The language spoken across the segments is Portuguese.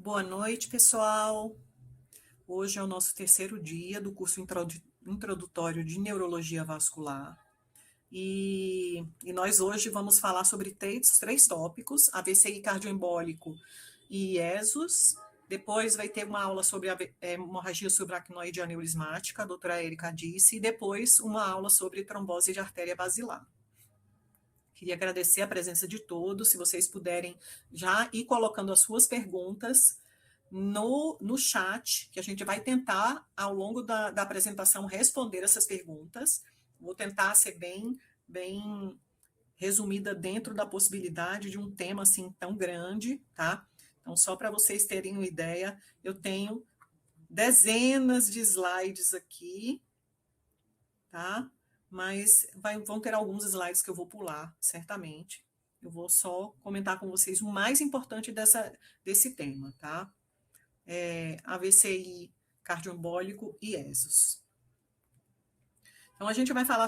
Boa noite, pessoal. Hoje é o nosso terceiro dia do curso introdutório de Neurologia Vascular. E nós hoje vamos falar sobre três tópicos: AVCI cardioembólico e IESUS. Depois vai ter uma aula sobre a hemorragia subaracnoide aneurismática, a doutora Erika disse, e depois uma aula sobre trombose de artéria basilar. Queria agradecer a presença de todos, se vocês puderem já ir colocando as suas perguntas no chat, que a gente vai tentar, ao longo da apresentação, responder essas perguntas. Vou tentar ser bem resumida dentro da possibilidade de um tema assim tão grande, tá? Então, só para vocês terem uma ideia, eu tenho dezenas de slides aqui, tá? Mas vão ter alguns slides que eu vou pular, certamente. Eu vou só comentar com vocês o mais importante desse tema, tá? AVCI cardioembólico e ESUS. Então, a gente vai falar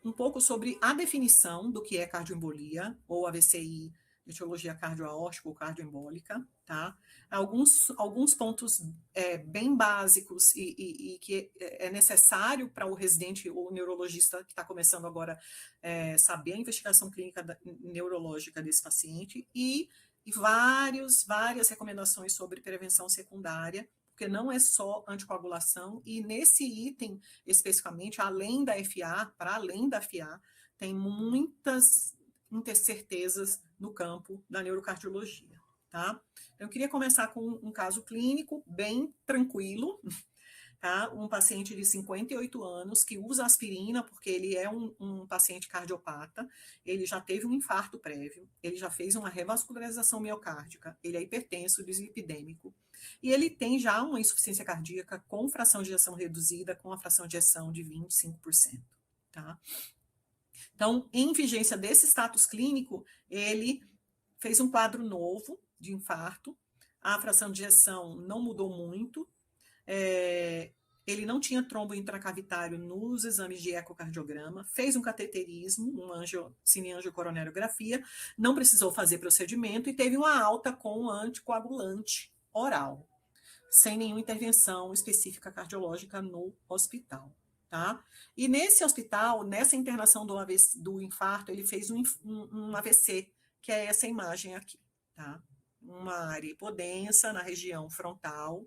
um pouco sobre a definição do que é cardioembolia, ou AVCI, etiologia cardioaórtica ou cardioembólica, tá? Alguns pontos bem básicos e que é necessário para o residente ou o neurologista que está começando agora saber a investigação clínica neurológica desse paciente e várias recomendações sobre prevenção secundária, porque não é só anticoagulação, e nesse item, especificamente, para além da FA, tem muitas incertezas no campo da neurocardiologia, tá? Eu queria começar com um caso clínico bem tranquilo, tá? Um paciente de 58 anos que usa aspirina porque ele é um paciente cardiopata, ele já teve um infarto prévio, ele já fez uma revascularização miocárdica, ele é hipertenso, dislipidêmico, e ele tem já uma insuficiência cardíaca com fração de ejeção reduzida, com a fração de ejeção de 25%, tá? Então, em vigência desse status clínico, ele fez um quadro novo de infarto, a fração de ejeção não mudou muito, ele não tinha trombo intracavitário nos exames de ecocardiograma, fez um cateterismo, cineangiocoronariografia, não precisou fazer procedimento e teve uma alta com anticoagulante oral, sem nenhuma intervenção específica cardiológica no hospital, tá? E nesse hospital, nessa internação do infarto, ele fez um AVC, que é essa imagem aqui, tá? Uma área hipodensa na região frontal,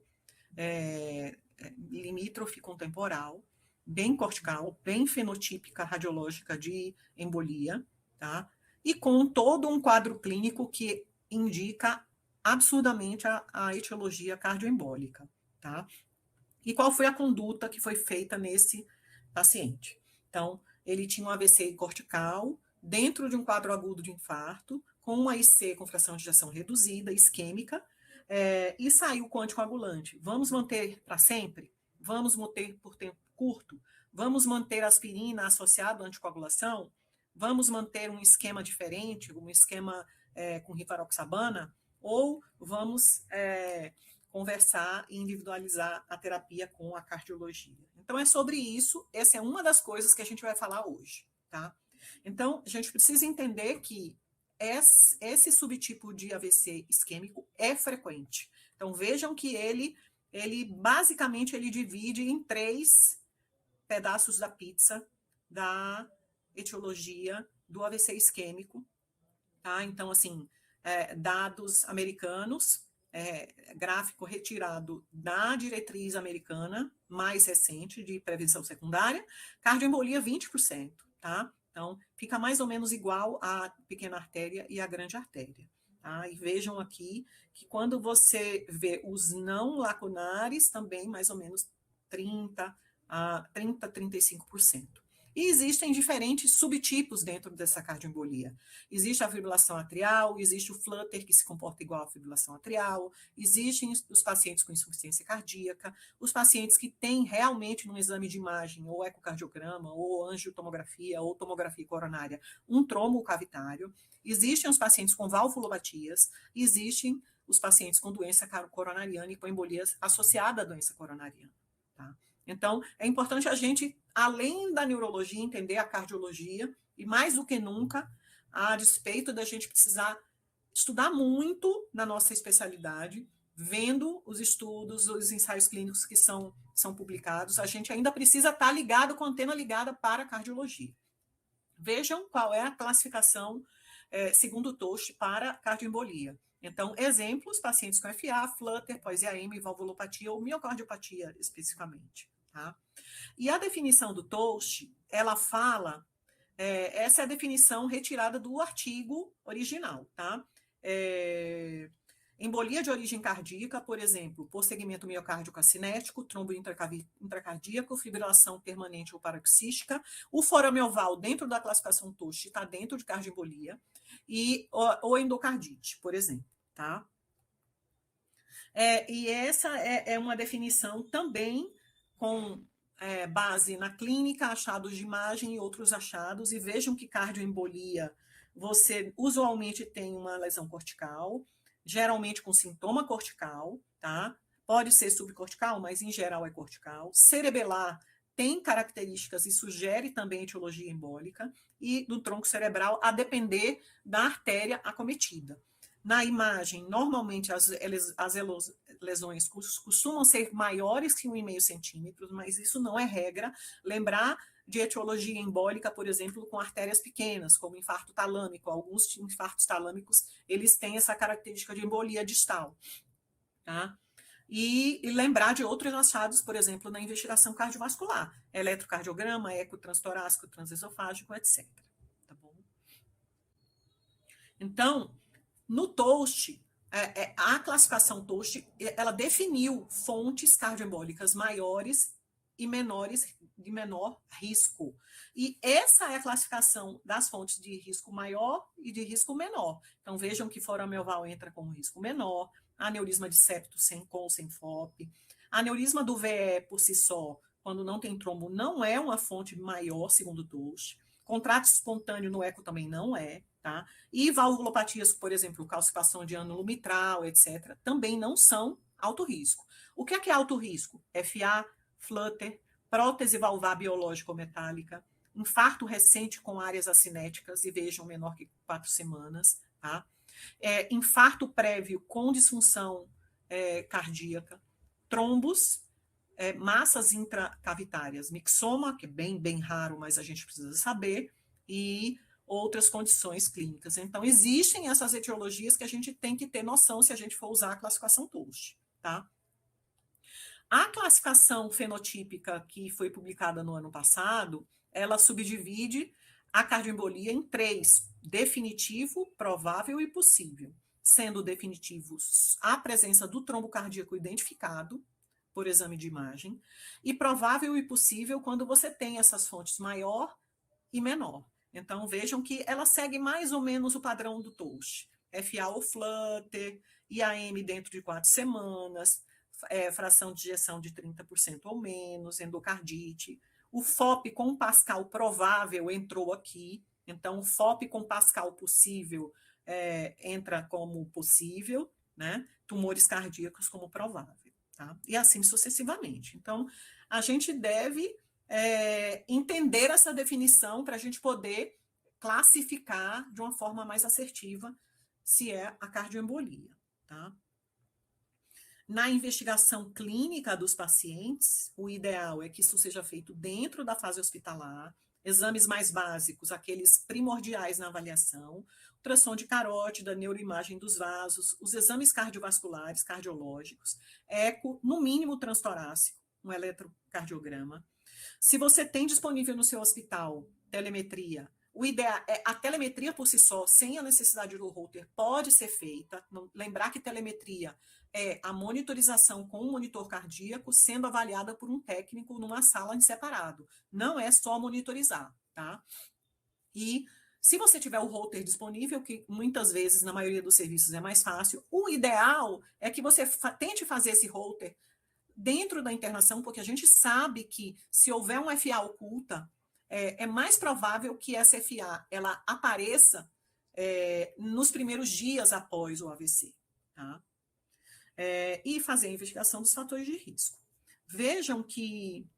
limítrofe com temporal, bem cortical, bem fenotípica radiológica de embolia, tá? E com todo um quadro clínico que indica absurdamente a etiologia cardioembólica, tá? E qual foi a conduta que foi feita nesse paciente? Então, ele tinha um AVC cortical dentro de um quadro agudo de infarto, com uma IC com fração de ejeção reduzida, isquêmica, e saiu com anticoagulante. Vamos manter para sempre? Vamos manter por tempo curto? Vamos manter aspirina associada à anticoagulação? Vamos manter um esquema diferente, um esquema com rivaroxabana? Ou vamos conversar e individualizar a terapia com a cardiologia? Então, é sobre isso. Essa é uma das coisas que a gente vai falar hoje, tá? Então, a gente precisa entender que esse subtipo de AVC isquêmico é frequente. Então, vejam que ele basicamente ele divide em 3 pedaços da pizza da etiologia do AVC isquêmico, tá? Então, assim, dados americanos, gráfico retirado da diretriz americana mais recente de prevenção secundária, cardioembolia 20%, tá? Então, fica mais ou menos igual à pequena artéria e à grande artéria. Tá? E vejam aqui que quando você vê os não lacunares, também mais ou menos 35%. E existem diferentes subtipos dentro dessa cardioembolia. Existe a fibrilação atrial, existe o flutter, que se comporta igual à fibrilação atrial, existem os pacientes com insuficiência cardíaca, os pacientes que têm realmente no exame de imagem, ou ecocardiograma, ou angiotomografia, ou tomografia coronária, um trombo cavitário, existem os pacientes com valvulopatias, existem os pacientes com doença coronariana e com embolias associada à doença coronariana, tá? Então, é importante a gente, além da neurologia, entender a cardiologia, e mais do que nunca, a despeito da gente precisar estudar muito na nossa especialidade, vendo os estudos, os ensaios clínicos que são publicados, a gente ainda precisa estar ligado com a antena ligada para a cardiologia. Vejam qual é a classificação segundo o Toast para cardioembolia. Então, exemplos, pacientes com FA, flutter, pós-IAM, valvulopatia ou miocardiopatia especificamente. Tá? E a definição do Toast, ela fala, essa é a definição retirada do artigo original, tá? Embolia de origem cardíaca, por exemplo, por segmento miocárdico acinético, trombo intracardíaco, fibrilação permanente ou paroxística. O forame oval, dentro da classificação Toast, está dentro de cardioembolia, ou endocardite, por exemplo. Tá? E essa é uma definição também com base na clínica, achados de imagem e outros achados, e vejam que cardioembolia, você usualmente tem uma lesão cortical, geralmente com sintoma cortical, tá? Pode ser subcortical, mas em geral é cortical. Cerebelar tem características e sugere também etiologia embólica, e do tronco cerebral, a depender da artéria acometida. Na imagem, normalmente as lesões costumam ser maiores que 1,5 centímetros, mas isso não é regra. Lembrar de etiologia embólica, por exemplo, com artérias pequenas, como infarto talâmico. Alguns infartos talâmicos, eles têm essa característica de embolia distal. Tá? E lembrar de outros achados, por exemplo, na investigação cardiovascular. Eletrocardiograma, eco transtorácico, transesofágico, etc. Tá bom? Então, no Toast, a classificação Toast, ela definiu fontes cardioembólicas maiores e menores, de menor risco. E essa é a classificação das fontes de risco maior e de risco menor. Então, vejam que forame oval entra como risco menor, aneurisma de septo com ou sem FOP, aneurisma do VE por si só, quando não tem trombo, não é uma fonte maior, segundo o Toast. Contrato espontâneo no eco também não é, tá? E valvulopatias, por exemplo, calcificação de ânulo mitral, etc., também não são alto risco. O que é alto risco? FA, flutter, prótese valvar biológica ou metálica, infarto recente com áreas acinéticas, e vejam, menor que 4 semanas, tá? Infarto prévio com disfunção cardíaca, trombos, massas intracavitárias, mixoma, que é bem raro, mas a gente precisa saber, e outras condições clínicas. Então, existem essas etiologias que a gente tem que ter noção se a gente for usar a classificação Toast, tá? A classificação fenotípica que foi publicada no ano passado, ela subdivide a cardioembolia em 3: definitivo, provável e possível. Sendo definitivos a presença do trombo cardíaco identificado por exame de imagem, e provável e possível quando você tem essas fontes maior e menor. Então, vejam que ela segue mais ou menos o padrão do Toast. FA ou flutter, IAM dentro de 4 semanas, fração de ejeção de 30% ou menos, endocardite. O FOP com Pascal provável entrou aqui, então o FOP com Pascal possível entra como possível, né? Tumores cardíacos como provável. Tá? E assim sucessivamente. Então, a gente deve entender essa definição para a gente poder classificar de uma forma mais assertiva se é a cardioembolia. Tá? Na investigação clínica dos pacientes, o ideal é que isso seja feito dentro da fase hospitalar, exames mais básicos, aqueles primordiais na avaliação, ultrassom de carótida, neuroimagem dos vasos, os exames cardiovasculares, cardiológicos, eco, no mínimo transtorácico, um eletrocardiograma. Se você tem disponível no seu hospital telemetria, o ideal a telemetria por si só, sem a necessidade do holter, pode ser feita. Lembrar que telemetria é a monitorização com um monitor cardíaco sendo avaliada por um técnico numa sala em separado. Não é só monitorizar, tá? E se você tiver o holter disponível, que muitas vezes, na maioria dos serviços, é mais fácil, o ideal é que você tente fazer esse holter dentro da internação, porque a gente sabe que se houver um FA oculta, é mais provável que essa FA ela apareça nos primeiros dias após o AVC, tá? E fazer a investigação dos fatores de risco. Vejam que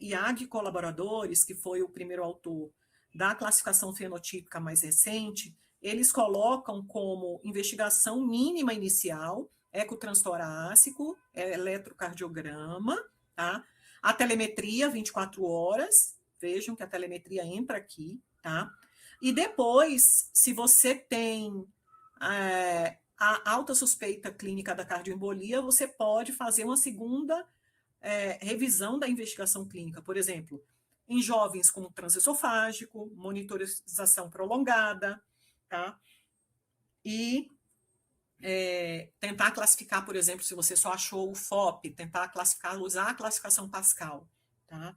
IAG e colaboradores, que foi o primeiro autor da classificação fenotípica mais recente, eles colocam como investigação mínima inicial ecotranstorácico, eletrocardiograma, tá? A telemetria, 24 horas, vejam que a telemetria entra aqui, tá? E depois, se você tem a alta suspeita clínica da cardioembolia, você pode fazer uma segunda revisão da investigação clínica, por exemplo, em jovens com transesofágico, monitorização prolongada, tá? E tentar classificar, por exemplo, se você só achou o FOP, tentar classificar, usar a classificação Pascal, tá?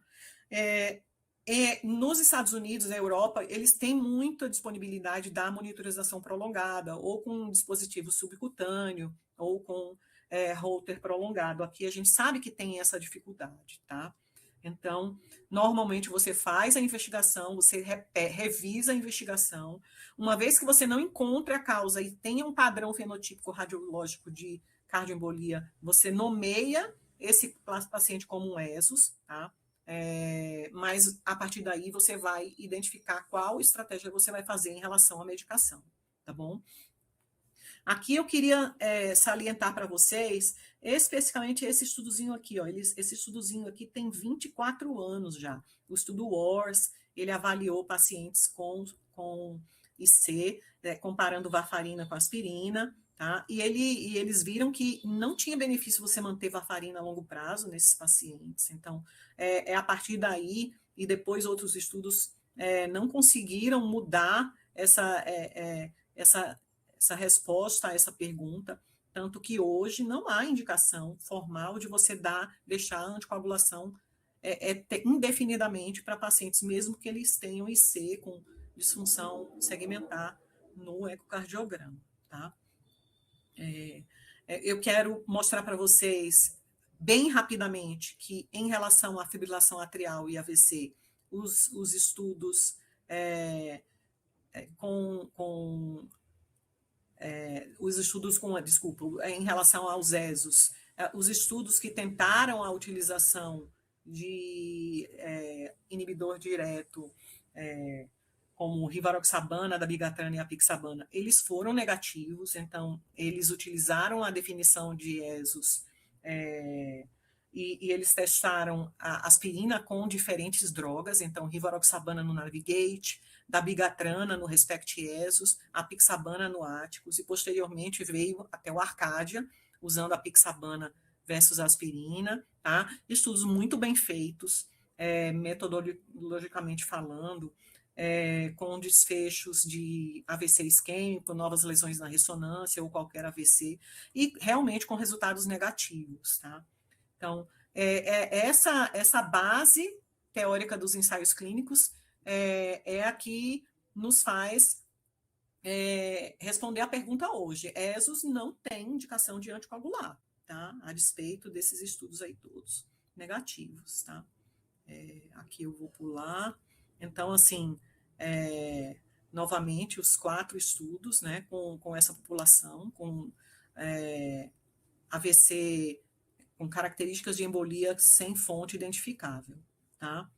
Nos Estados Unidos, na Europa, eles têm muita disponibilidade da monitorização prolongada, ou com um dispositivo subcutâneo, ou com holter prolongado. Aqui a gente sabe que tem essa dificuldade, tá? Então, normalmente você faz a investigação, você revisa a investigação. Uma vez que você não encontre a causa e tenha um padrão fenotípico radiológico de cardioembolia, você nomeia esse paciente como um ESUS, tá? Mas a partir daí você vai identificar qual estratégia você vai fazer em relação à medicação, tá bom? Aqui eu queria salientar para vocês, especificamente esse estudozinho aqui, ó, esse estudozinho aqui tem 24 anos já. O estudo WARS, ele avaliou pacientes com IC, comparando varfarina com aspirina, tá? E eles viram que não tinha benefício você manter varfarina a longo prazo nesses pacientes. Então, a partir daí, e depois outros estudos não conseguiram mudar essa resposta a essa pergunta, tanto que hoje não há indicação formal de você deixar a anticoagulação indefinidamente para pacientes, mesmo que eles tenham IC com disfunção segmentar no ecocardiograma, tá? Eu quero mostrar para vocês, bem rapidamente, que em relação à fibrilação atrial e AVC, os estudos em relação aos ESOs, os estudos que tentaram a utilização de inibidor direto, como rivaroxabana, dabigatran e apixabana, eles foram negativos, então eles utilizaram a definição de ESOs e eles testaram a aspirina com diferentes drogas, então rivaroxabana no Navigate, dabigatrana no Respect-ESOs, a apixabana no Atticus, e posteriormente veio até o Arcadia, usando a apixabana versus aspirina, tá? Estudos muito bem feitos, metodologicamente falando, com desfechos de AVC isquêmico, novas lesões na ressonância ou qualquer AVC, e realmente com resultados negativos, tá? Então, essa base teórica dos ensaios clínicos a que nos faz responder a pergunta hoje. ESOs não tem indicação de anticoagular, tá? A despeito desses estudos aí todos negativos, tá? Aqui eu vou pular. Então, assim, novamente, os 4 estudos, né, com essa população, com AVC com características de embolia sem fonte identificável, tá?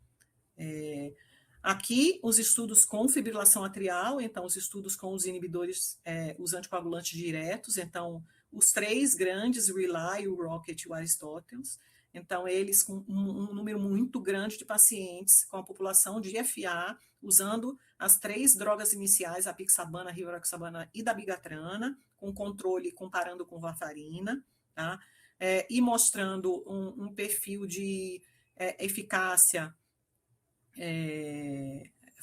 Aqui, os estudos com fibrilação atrial, então, os estudos com os inibidores, os anticoagulantes diretos, então, os 3 grandes, o RELY, o ROCKET e o Aristoteles, então, eles com um número muito grande de pacientes com a população de FA, usando as 3 drogas iniciais, a apixabana, rivaroxabana e dabigatrana, com controle comparando com varfarina, tá? E mostrando um perfil de eficácia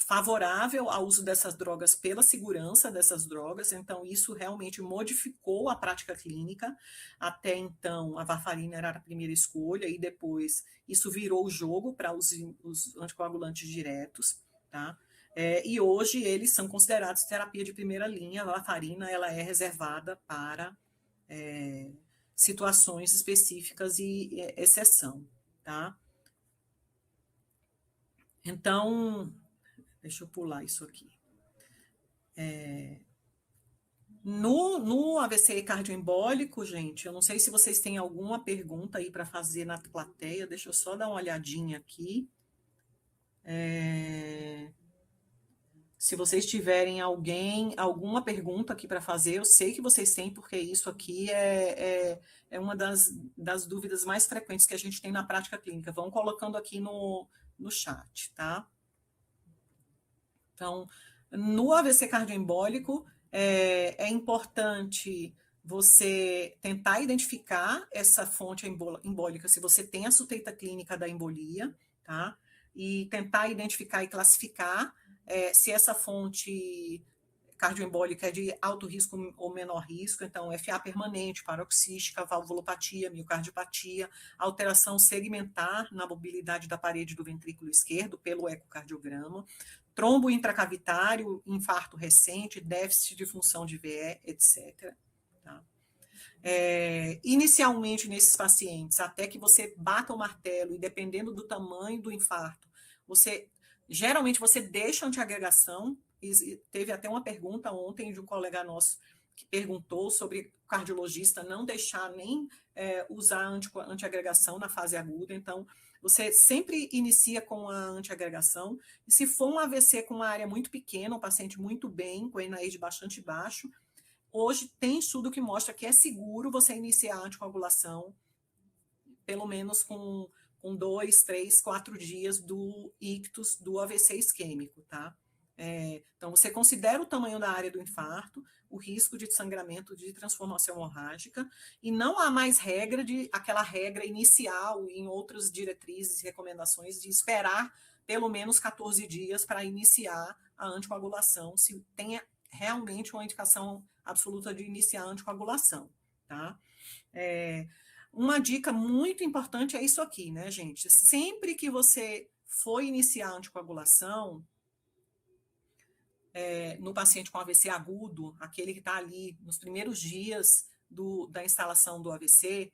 favorável ao uso dessas drogas pela segurança dessas drogas, então isso realmente modificou a prática clínica. Até então, a varfarina era a primeira escolha e depois isso virou o jogo para os anticoagulantes diretos, tá? E hoje eles são considerados terapia de primeira linha. A varfarina ela é reservada para situações específicas e exceção, tá? Então, deixa eu pular isso aqui. No AVC cardioembólico, gente, eu não sei se vocês têm alguma pergunta aí para fazer na plateia, deixa eu só dar uma olhadinha aqui. Se vocês tiverem alguma pergunta aqui para fazer, eu sei que vocês têm, porque isso aqui é uma das dúvidas mais frequentes que a gente tem na prática clínica. Vão colocando aqui no chat, tá? Então, no AVC cardioembólico, é importante você tentar identificar essa fonte embólica, se você tem a suspeita clínica da embolia, tá? E tentar identificar e classificar se essa fonte cardioembólica é de alto risco ou menor risco, então FA permanente, paroxística, valvulopatia, miocardiopatia, alteração segmentar na mobilidade da parede do ventrículo esquerdo pelo ecocardiograma, trombo intracavitário, infarto recente, déficit de função de VE, etc. Tá? Inicialmente nesses pacientes, até que você bata o martelo e dependendo do tamanho do infarto, geralmente você deixa a antiagregação. Teve até uma pergunta ontem de um colega nosso que perguntou sobre o cardiologista não deixar nem usar antiagregação na fase aguda. Então, você sempre inicia com a antiagregação. E se for um AVC com uma área muito pequena, um paciente muito bem, com NAID bastante baixo, hoje tem estudo que mostra que é seguro você iniciar a anticoagulação, pelo menos com 2, 3, 4 dias do ictus do AVC isquêmico, tá? Então, você considera o tamanho da área do infarto, o risco de sangramento, de transformação hemorrágica, e não há mais aquela regra inicial em outras diretrizes e recomendações de esperar pelo menos 14 dias para iniciar a anticoagulação, se tenha realmente uma indicação absoluta de iniciar a anticoagulação, tá? Uma dica muito importante é isso aqui, né, gente? Sempre que você for iniciar a anticoagulação, no paciente com AVC agudo, aquele que está ali nos primeiros dias da instalação do AVC,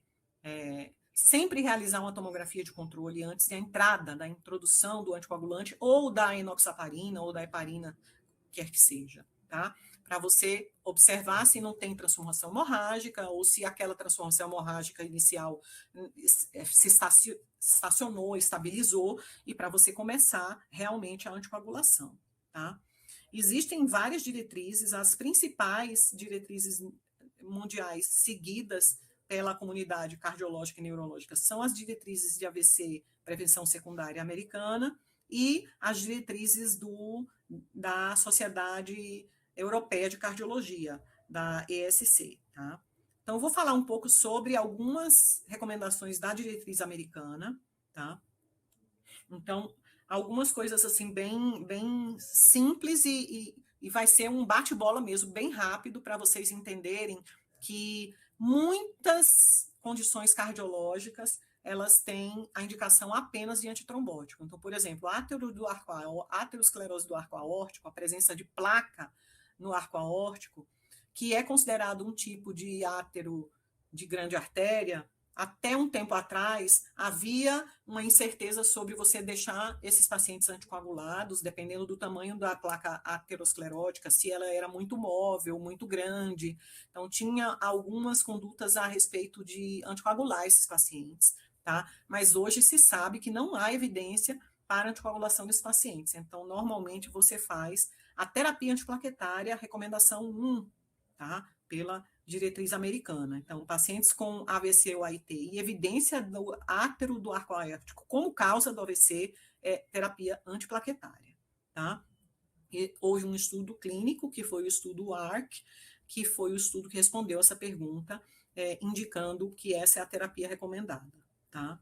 sempre realizar uma tomografia de controle antes da introdução do anticoagulante ou da enoxaparina ou da heparina, quer que seja, tá? Para você observar se não tem transformação hemorrágica ou se aquela transformação hemorrágica inicial se estacionou, estabilizou, e para você começar realmente a anticoagulação, tá? Existem várias diretrizes, as principais diretrizes mundiais seguidas pela comunidade cardiológica e neurológica são as diretrizes de AVC prevenção secundária americana e as diretrizes da Sociedade Europeia de Cardiologia, da ESC, tá? Então, eu vou falar um pouco sobre algumas recomendações da diretriz americana, tá? Então, algumas coisas assim bem simples e vai ser um bate-bola mesmo, bem rápido, para vocês entenderem que muitas condições cardiológicas elas têm a indicação apenas de antitrombótico. Então, por exemplo, aterosclerose do arco aórtico, a presença de placa no arco aórtico, que é considerado um tipo de átero de grande artéria. Até um tempo atrás, havia uma incerteza sobre você deixar esses pacientes anticoagulados, dependendo do tamanho da placa aterosclerótica, se ela era muito móvel, muito grande. Então, tinha algumas condutas a respeito de anticoagular esses pacientes, tá? Mas hoje se sabe que não há evidência para anticoagulação desses pacientes. Então, normalmente, você faz a terapia antiplaquetária, recomendação 1, tá? Pela diretriz americana. Então, pacientes com AVC ou AIT e evidência do átero do arco aórtico como causa do AVC é terapia antiplaquetária, tá? E houve um estudo clínico, que foi o estudo ARC, que foi o estudo que respondeu essa pergunta, indicando que essa é a terapia recomendada, tá?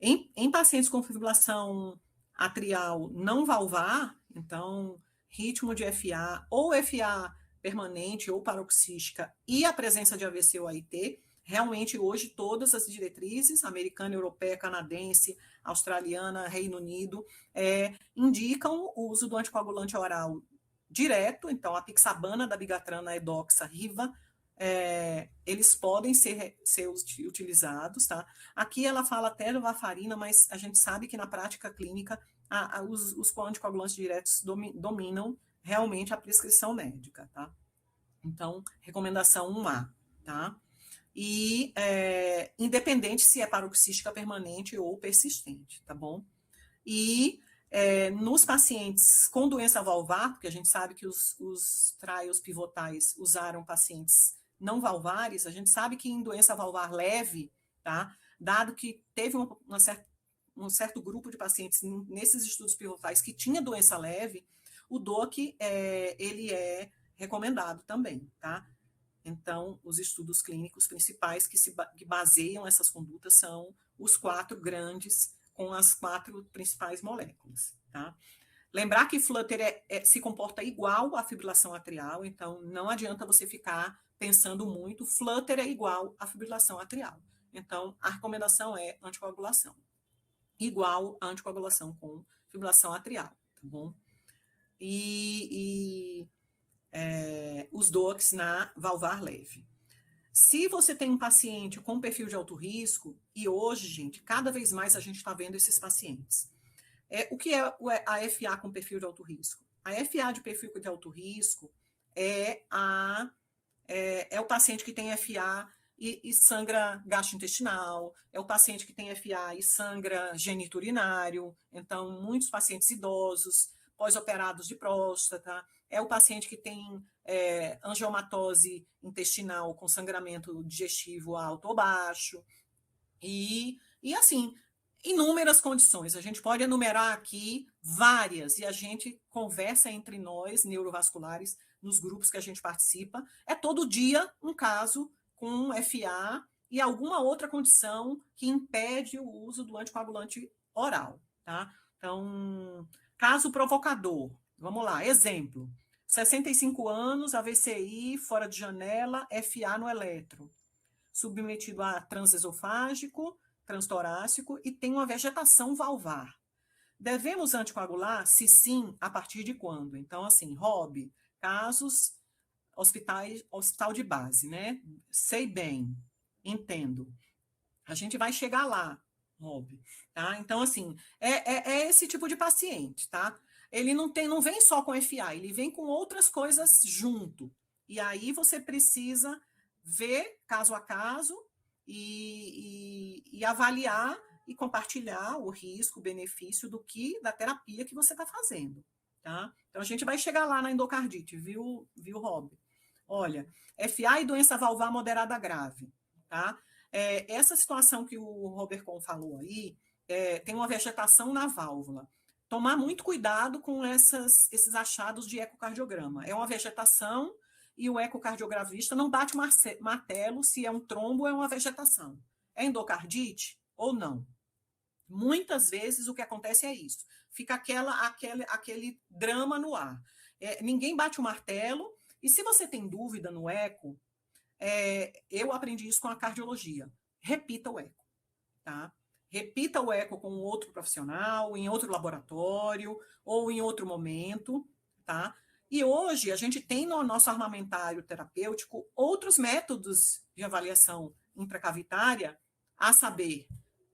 Em pacientes com fibrilação atrial não valvar, então, ritmo de FA ou FA permanente ou paroxística e a presença de AVC ou AIT, realmente hoje todas as diretrizes, americana, europeia, canadense, australiana, Reino Unido, indicam o uso do anticoagulante oral direto, então a pixabana, dabigatrana, edoxa, riva, eles podem ser utilizados, tá? Aqui ela fala até do varfarina, mas a gente sabe que na prática clínica os anticoagulantes diretos dominam realmente a prescrição médica, tá? Então, recomendação 1A, tá? E independente se é paroxística permanente ou persistente, tá bom? E Nos pacientes com doença valvar, porque a gente sabe que os trials pivotais usaram pacientes não valvares, a gente sabe que em doença valvar leve, tá? Dado que teve um certo grupo de pacientes nesses estudos pivotais que tinha doença leve, o DOAC ele é recomendado também, tá? Então, os estudos clínicos principais que baseiam essas condutas são os 4 grandes, com as 4 principais moléculas, tá? Lembrar que Flutter se comporta igual à fibrilação atrial, então não adianta você ficar pensando muito, Flutter é igual à fibrilação atrial. Então, a recomendação é anticoagulação, igual a anticoagulação com fibrilação atrial, tá bom? Os DOACs na valvar leve. Se você tem um paciente com perfil de alto risco, e hoje, gente, cada vez mais a gente está vendo esses pacientes. O que é a FA com perfil de alto risco? A FA de perfil de alto risco é o paciente que tem FA e sangra gastrointestinal, é o paciente que tem FA e sangra geniturinário, então muitos pacientes idosos, pós-operados de próstata, é o paciente que tem angiomatose intestinal com sangramento digestivo alto ou baixo, e assim, inúmeras condições. A gente pode enumerar aqui várias, e a gente conversa entre nós, neurovasculares, nos grupos que a gente participa. É todo dia um caso com FA e alguma outra condição que impede o uso do anticoagulante oral, tá? Então, caso provocador. Vamos lá, exemplo. 65 anos, AVCI, fora de janela, FA no eletro. Submetido a transesofágico, transtorácico e tem uma vegetação valvar. Devemos anticoagular? Se sim, a partir de quando? Então, assim, Rob, casos hospital de base, né? Sei bem, entendo. A gente vai chegar lá, Rob, tá? Então, assim, é esse tipo de paciente, tá? Ele não vem só com FA, ele vem com outras coisas junto. E aí você precisa ver caso a caso e avaliar e compartilhar o risco, o benefício da terapia que você está fazendo, tá? Então a gente vai chegar lá na endocardite, viu, Rob? Olha, FA e doença valvar moderada grave, tá? Essa situação que o Robert Kohn falou aí, tem uma vegetação na válvula. Tomar muito cuidado com esses achados de ecocardiograma. É uma vegetação e o ecocardiografista não bate martelo se é um trombo ou é uma vegetação. É endocardite ou não? Muitas vezes o que acontece é isso. Fica aquele drama no ar. Ninguém bate o martelo, e se você tem dúvida no eco, eu aprendi isso com a cardiologia. Repita o eco, tá? Repita o eco com outro profissional, em outro laboratório ou em outro momento, tá? E hoje a gente tem no nosso armamentário terapêutico outros métodos de avaliação intracavitária, a saber,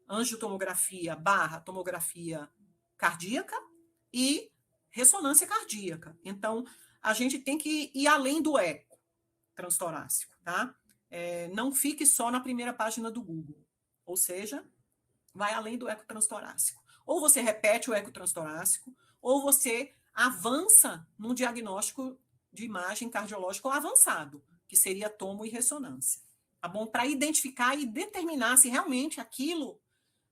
angiotomografia / tomografia cardíaca e ressonância cardíaca. Então, a gente tem que ir além do eco transtorácico, tá? Não fique só na primeira página do Google. Ou seja, vai além do eco transtorácico. Ou você repete o eco transtorácico, ou você avança num diagnóstico de imagem cardiológica avançado, que seria tomo e ressonância. Tá bom? Para identificar e determinar se realmente aquilo,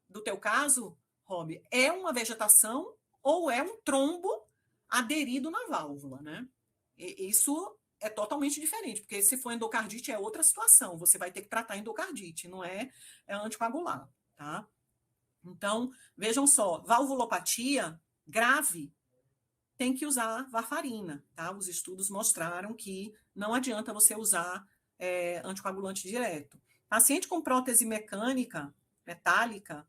do teu caso, Rob, é uma vegetação ou é um trombo aderido na válvula, né? Isso é totalmente diferente, porque se for endocardite é outra situação, você vai ter que tratar endocardite, não é anticoagular, tá? Então, vejam só, valvulopatia grave tem que usar varfarina, tá? Os estudos mostraram que não adianta você usar anticoagulante direto. Paciente com prótese mecânica, metálica,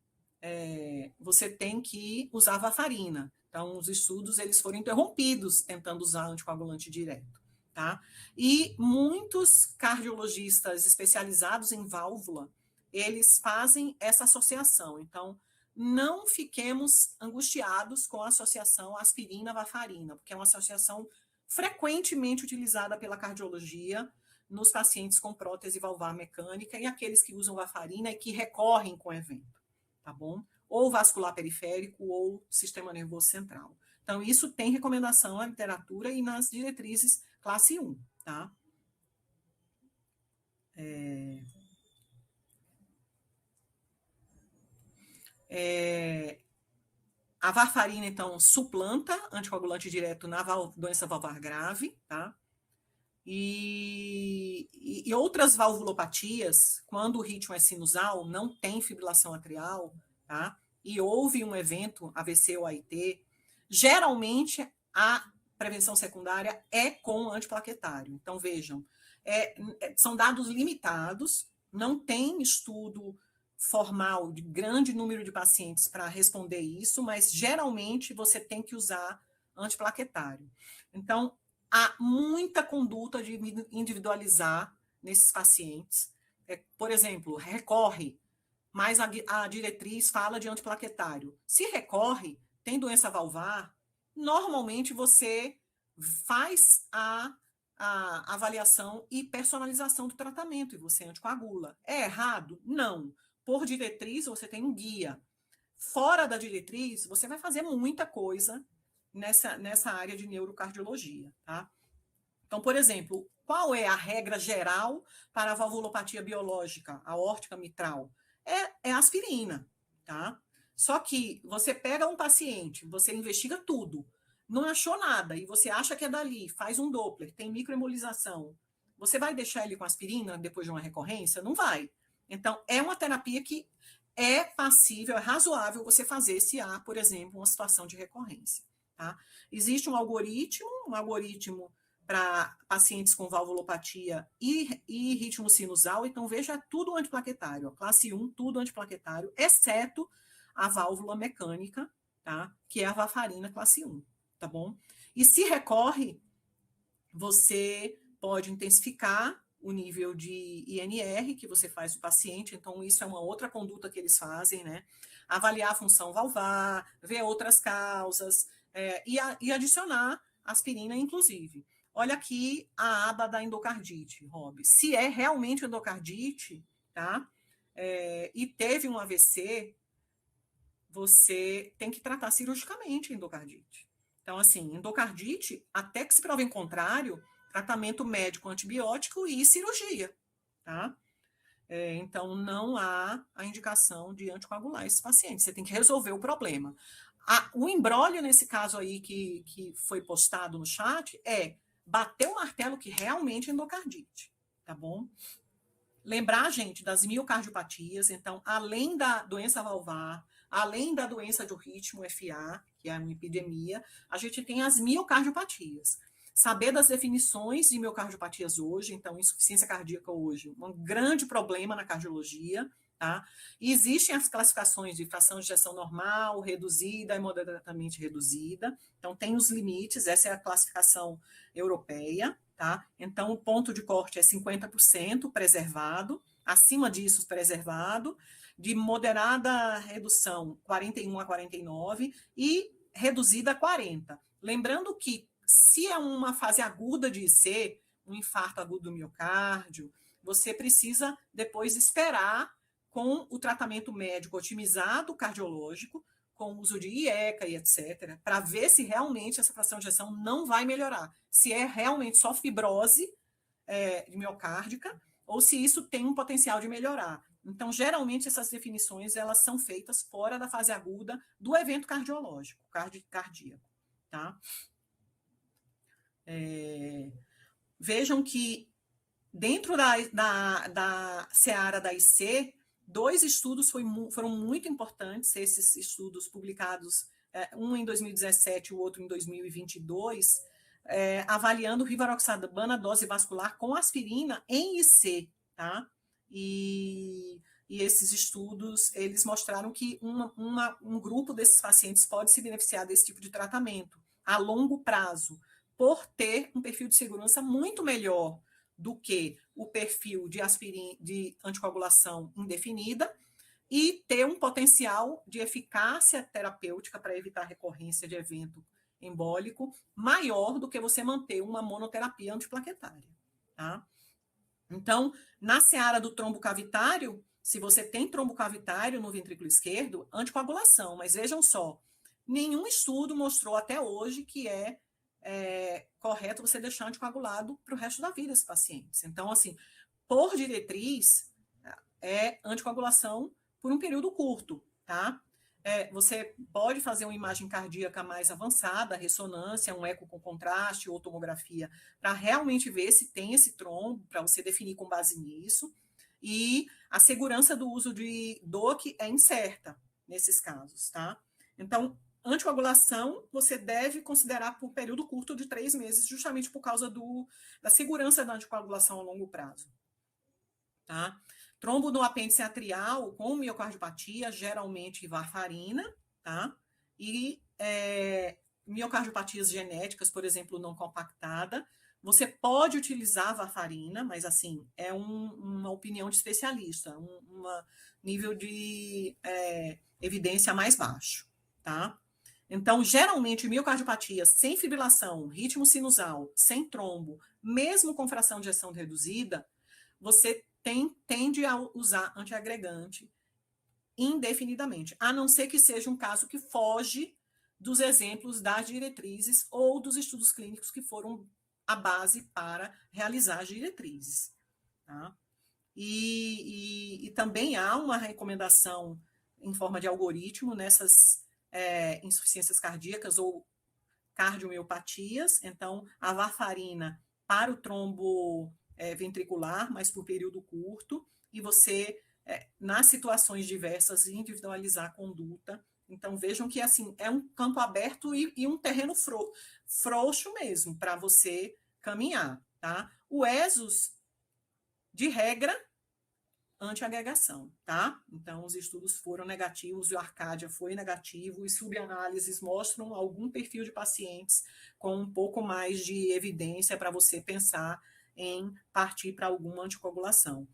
você tem que usar varfarina. Então, os estudos eles foram interrompidos tentando usar anticoagulante direto, tá? E muitos cardiologistas especializados em válvula, eles fazem essa associação. Então, não fiquemos angustiados com a associação aspirina-varfarina, porque é uma associação frequentemente utilizada pela cardiologia nos pacientes com prótese valvar mecânica e aqueles que usam varfarina e que recorrem com o evento, tá bom? ou vascular periférico ou sistema nervoso central. Então, isso tem recomendação na literatura e nas diretrizes classe 1, tá? A varfarina, então, suplanta anticoagulante direto na doença valvar grave, tá? E outras valvulopatias, quando o ritmo é sinusal, não tem fibrilação atrial, tá? E houve um evento, AVC ou AIT, geralmente a prevenção secundária é com antiplaquetário. Então, vejam, são dados limitados, não tem estudo formal de grande número de pacientes para responder isso, mas geralmente você tem que usar antiplaquetário. Então, há muita conduta de individualizar nesses pacientes. Por exemplo, recorre, mas a diretriz fala de antiplaquetário. Se recorre, tem doença valvar, normalmente você faz a avaliação e personalização do tratamento e você anticoagula. É errado? Não. Por diretriz, você tem um guia. Fora da diretriz, você vai fazer muita coisa nessa área de neurocardiologia, tá? Então, por exemplo, qual é a regra geral para a valvulopatia biológica, aórtica mitral? É aspirina, tá? Só que você pega um paciente, você investiga tudo, não achou nada, e você acha que é dali, faz um Doppler, tem microembolização, você vai deixar ele com aspirina depois de uma recorrência? Não vai. Então, é uma terapia que é passível, é razoável você fazer se há, por exemplo, uma situação de recorrência. Tá? Existe um algoritmo para pacientes com valvulopatia e ritmo sinusal, então veja tudo antiplaquetário, classe 1, tudo antiplaquetário, exceto a válvula mecânica, tá? Que é a varfarina classe 1, tá bom? E se recorre, você pode intensificar o nível de INR que você faz no paciente, então isso é uma outra conduta que eles fazem, né? Avaliar a função valvar, ver outras causas, e adicionar aspirina, inclusive. Olha aqui a aba da endocardite, Rob. Se é realmente endocardite, tá? E teve um AVC, você tem que tratar cirurgicamente a endocardite. Então, assim, endocardite, até que se prove em contrário, tratamento médico antibiótico e cirurgia, tá? Então, não há a indicação de anticoagular esses pacientes. Você tem que resolver o problema. O embrólio, nesse caso aí que foi postado no chat, é bater o martelo que realmente é endocardite, tá bom? Lembrar, gente, das miocardiopatias. Então, além da doença valvar, além da doença de ritmo FA, que é uma epidemia, a gente tem as miocardiopatias. Saber das definições de miocardiopatias hoje, então, insuficiência cardíaca hoje, um grande problema na cardiologia, tá? E existem as classificações de fração de ejeção normal, reduzida e moderadamente reduzida. Então, tem os limites, essa é a classificação europeia, tá? Então, o ponto de corte é 50% preservado, acima disso, preservado, de moderada redução, 41 a 49, e reduzida a 40. Lembrando que, se é uma fase aguda de IC, um infarto agudo do miocárdio, você precisa depois esperar com o tratamento médico otimizado cardiológico, com o uso de IECA e etc., para ver se realmente essa fração de ejeção não vai melhorar. Se é realmente só fibrose miocárdica ou se isso tem um potencial de melhorar. Então, geralmente, essas definições elas são feitas fora da fase aguda do evento cardiológico, cardíaco. Tá? Vejam que dentro da seara da IC, 2 estudos foram muito importantes, esses estudos publicados, um em 2017 e o outro em 2022, avaliando rivaroxabana dose vascular com aspirina em IC, tá? E esses estudos, eles mostraram que um grupo desses pacientes pode se beneficiar desse tipo de tratamento a longo prazo, por ter um perfil de segurança muito melhor do que o perfil de aspirina, de anticoagulação indefinida, e ter um potencial de eficácia terapêutica para evitar recorrência de evento embólico maior do que você manter uma monoterapia antiplaquetária. Tá? Então, na seara do trombo cavitário, se você tem trombo cavitário no ventrículo esquerdo, anticoagulação. Mas vejam só, nenhum estudo mostrou até hoje que é correto você deixar anticoagulado para o resto da vida esses pacientes. Então, assim, por diretriz, é anticoagulação por um período curto, tá? Você pode fazer uma imagem cardíaca mais avançada, ressonância, um eco com contraste ou tomografia, para realmente ver se tem esse trombo, para você definir com base nisso. E a segurança do uso de DOAC é incerta nesses casos, tá? Então, anticoagulação você deve considerar por período curto de 3 meses, justamente por causa da segurança da anticoagulação a longo prazo, tá? Trombo no apêndice atrial com miocardiopatia, geralmente varfarina, tá? E miocardiopatias genéticas, por exemplo, não compactada, você pode utilizar varfarina, mas assim, é uma opinião de especialista, um nível de evidência mais baixo, tá? Então, geralmente, miocardiopatias sem fibrilação, ritmo sinusal, sem trombo, mesmo com fração de ejeção reduzida, você tende a usar antiagregante indefinidamente, a não ser que seja um caso que foge dos exemplos das diretrizes ou dos estudos clínicos que foram a base para realizar as diretrizes. Tá? E também há uma recomendação em forma de algoritmo nessas insuficiências cardíacas ou cardiomiopatias. Então, a varfarina para o trombo ventricular, mas por período curto, e você, nas situações diversas, individualizar a conduta. Então, vejam que assim é um campo aberto e um terreno frouxo mesmo para você caminhar. Tá? O ESUS, de regra, antiagregação, tá? Então, os estudos foram negativos, o Arcadia foi negativo, e subanálises mostram algum perfil de pacientes com um pouco mais de evidência para você pensar em partir para alguma anticoagulação.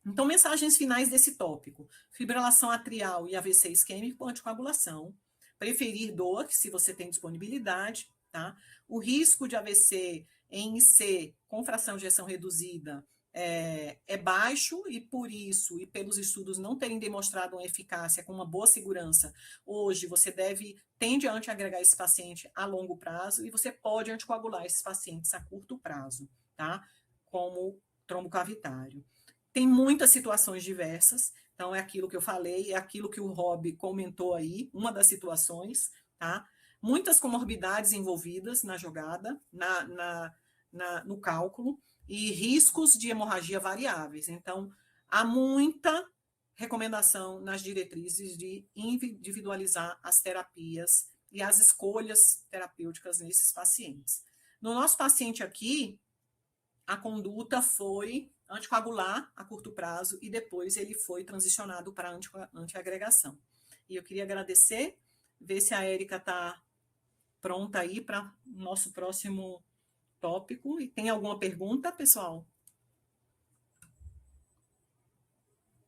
Então, mensagens finais desse tópico: fibrilação atrial e AVC isquêmico, anticoagulação. Preferir DOAC, se você tem disponibilidade, tá? O risco de AVC em IC com fração de ejeção reduzida é baixo, e por isso, e pelos estudos não terem demonstrado uma eficácia com uma boa segurança, hoje você tende a antiagregar esse paciente a longo prazo, e você pode anticoagular esses pacientes a curto prazo, tá? Como trombo cavitário. Tem muitas situações diversas, então é aquilo que eu falei, é aquilo que o Rob comentou aí, uma das situações, tá? Muitas comorbidades envolvidas na jogada, no cálculo, e riscos de hemorragia variáveis. Então, há muita recomendação nas diretrizes de individualizar as terapias e as escolhas terapêuticas nesses pacientes. No nosso paciente aqui, a conduta foi anticoagular a curto prazo e depois ele foi transicionado para antiagregação. E eu queria agradecer, ver se a Érica está pronta aí para o nosso próximo tópico. E tem alguma pergunta, pessoal?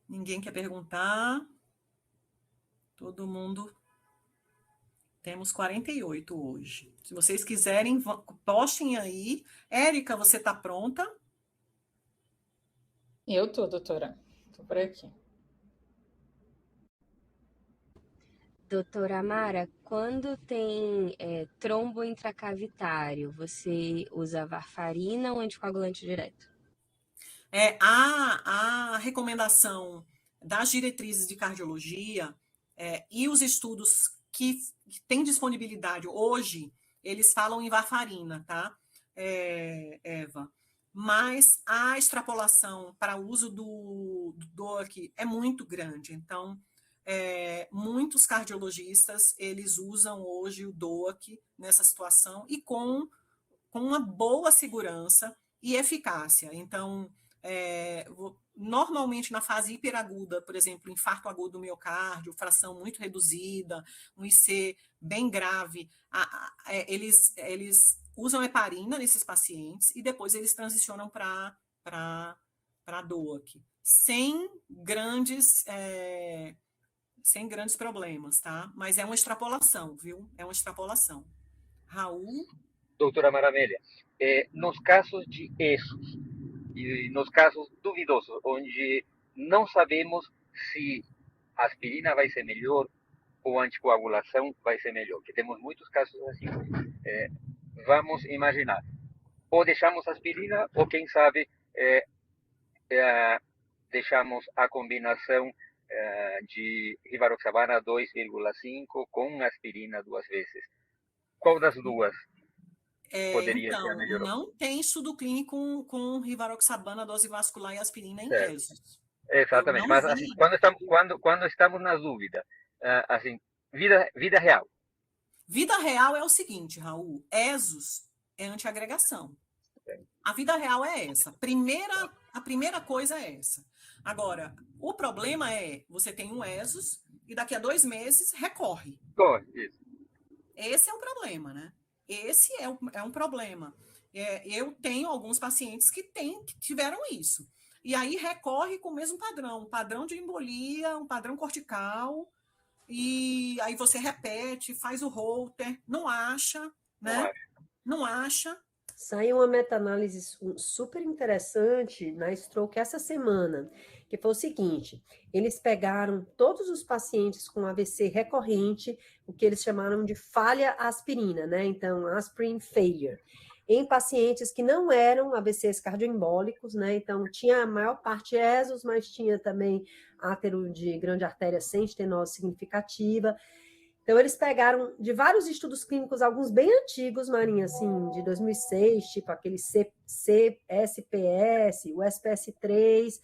Ninguém quer perguntar? Todo mundo? Temos 48 hoje. Se vocês quiserem, postem aí. Érica, você está pronta? Eu tô, doutora. Tô por aqui. Doutora Amara, quando tem trombo intracavitário, você usa varfarina ou anticoagulante direto? A recomendação das diretrizes de cardiologia e os estudos que têm disponibilidade hoje, eles falam em varfarina, tá, Eva? Mas a extrapolação para o uso do DOAC é muito grande. Então, muitos cardiologistas, eles usam hoje o DOAC nessa situação e com uma boa segurança e eficácia. Então, normalmente na fase hiperaguda, por exemplo, infarto agudo do miocárdio, fração muito reduzida, um IC bem grave, eles usam heparina nesses pacientes e depois eles transicionam para DOAC, sem grandes problemas, tá? Mas é uma extrapolação, viu? É uma extrapolação. Raul? Doutora Maramélia, nos casos de ESUS e nos casos duvidosos, onde não sabemos se a aspirina vai ser melhor ou a anticoagulação vai ser melhor, que temos muitos casos assim. Vamos imaginar, ou deixamos aspirina, ou quem sabe deixamos a combinação de rivaroxabana 2,5 com aspirina 2 vezes. Qual das duas poderia ser a Então, melhor? não tem estudo clínico com rivaroxabana, dose vascular e aspirina em Certo. ESUS. Eu Exatamente, não mas vi. assim, quando estamos na dúvida, assim, vida real. Vida real é o seguinte, Raul, ESUS é antiagregação. A vida real é essa. A primeira coisa é essa. Agora, o problema é, você tem um ESUS e daqui a 2 meses recorre. Isso. Esse é o problema, né? Esse é um problema. Eu tenho alguns pacientes que tiveram isso. E aí recorre com o mesmo padrão, um padrão de embolia, um padrão cortical, e aí você repete, faz o Holter, não acha, né? Não acha. Saiu uma meta-análise super interessante na Stroke essa semana, que foi o seguinte: eles pegaram todos os pacientes com AVC recorrente, o que eles chamaram de falha aspirina, né? Então, aspirin failure, em pacientes que não eram AVCs cardioembólicos, né? Então, tinha a maior parte ESUS, mas tinha também átero de grande artéria sem estenose significativa. Então, eles pegaram de vários estudos clínicos, alguns bem antigos, Marinha, assim, de 2006, tipo aquele SPS, o SPS3,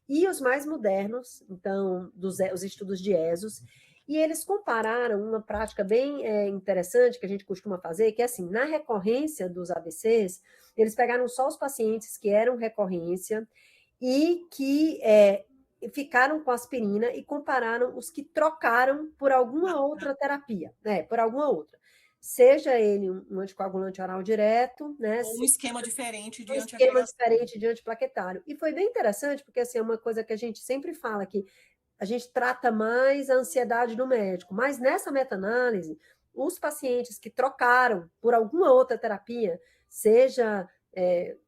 e os mais modernos, então, os estudos de ESUS, e eles compararam uma prática bem interessante que a gente costuma fazer, que é assim, na recorrência dos AVCs, eles pegaram só os pacientes que eram recorrência e que ficaram com aspirina e compararam os que trocaram por alguma outra terapia, por alguma outra. Seja ele um anticoagulante oral direto, né? Ou um esquema diferente de antiagregação. Um esquema diferente de antiplaquetário. E foi bem interessante, porque assim, é uma coisa que a gente sempre fala que a gente trata mais a ansiedade do médico, mas nessa meta-análise, os pacientes que trocaram por alguma outra terapia, seja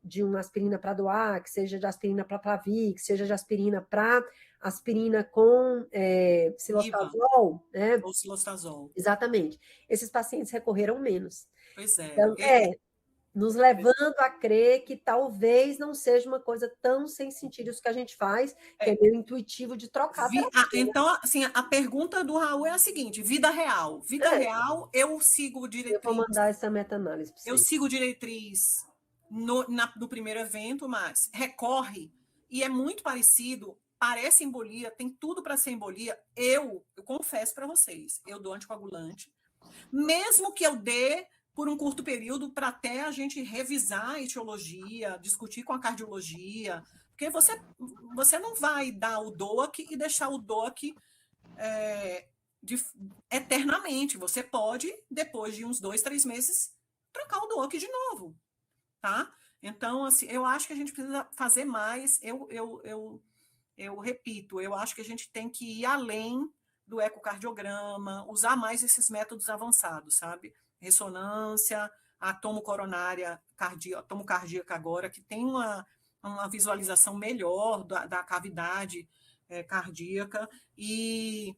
de uma aspirina para doar, que seja de aspirina para Plavix, que seja de aspirina para aspirina com cilostazol, né? Ou cilostazol. Exatamente. Esses pacientes recorreram menos. Pois é. Então, nos levando a crer que talvez não seja uma coisa tão sem sentido isso que a gente faz, que é meio intuitivo de trocar. Então, assim, a pergunta do Raul é a seguinte: vida real. Vida real, eu sigo diretriz. Eu vou mandar essa meta-análise para você. Eu sigo diretriz no primeiro evento, mas recorre, e é muito parecido, parece embolia, tem tudo para ser embolia. Eu confesso para vocês, eu dou anticoagulante, mesmo que eu dê por um curto período, para até a gente revisar a etiologia, discutir com a cardiologia, porque você não vai dar o DOAC e deixar o DOAC eternamente. Você pode, depois de uns 2, 3 meses, trocar o DOAC de novo, tá? Então, assim, eu acho que a gente precisa fazer mais. Eu repito, eu acho que a gente tem que ir além do ecocardiograma, usar mais esses métodos avançados, sabe? Ressonância, a tomo coronária, tomo cardíaca agora, que tem uma visualização melhor da cavidade cardíaca, e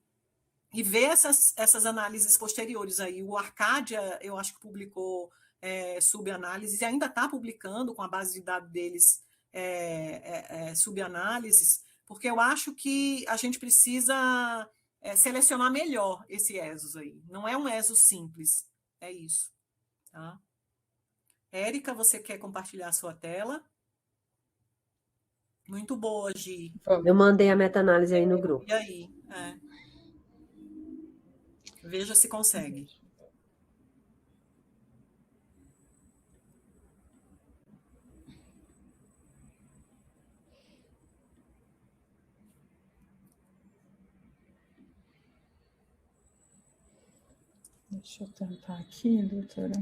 ver essas análises posteriores aí. O Arcadia, eu acho que publicou subanálises, e ainda está publicando com a base de dados deles subanálises, porque eu acho que a gente precisa selecionar melhor esse ESUS aí. Não é um ESUS simples, é isso. Tá? Érica, você quer compartilhar a sua tela? Muito boa, Gi. Eu mandei a meta-análise aí no grupo. E aí? Veja se consegue. Deixa eu tentar aqui, doutora.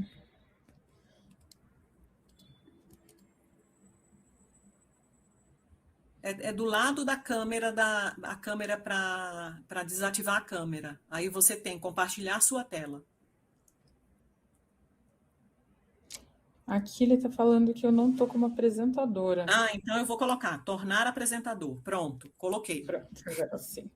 É do lado da câmera, a câmera para desativar a câmera. Aí você tem compartilhar sua tela. Aqui ele está falando que eu não estou como apresentadora. Ah, então eu vou colocar tornar apresentador. Pronto, coloquei. Pronto, agora sim.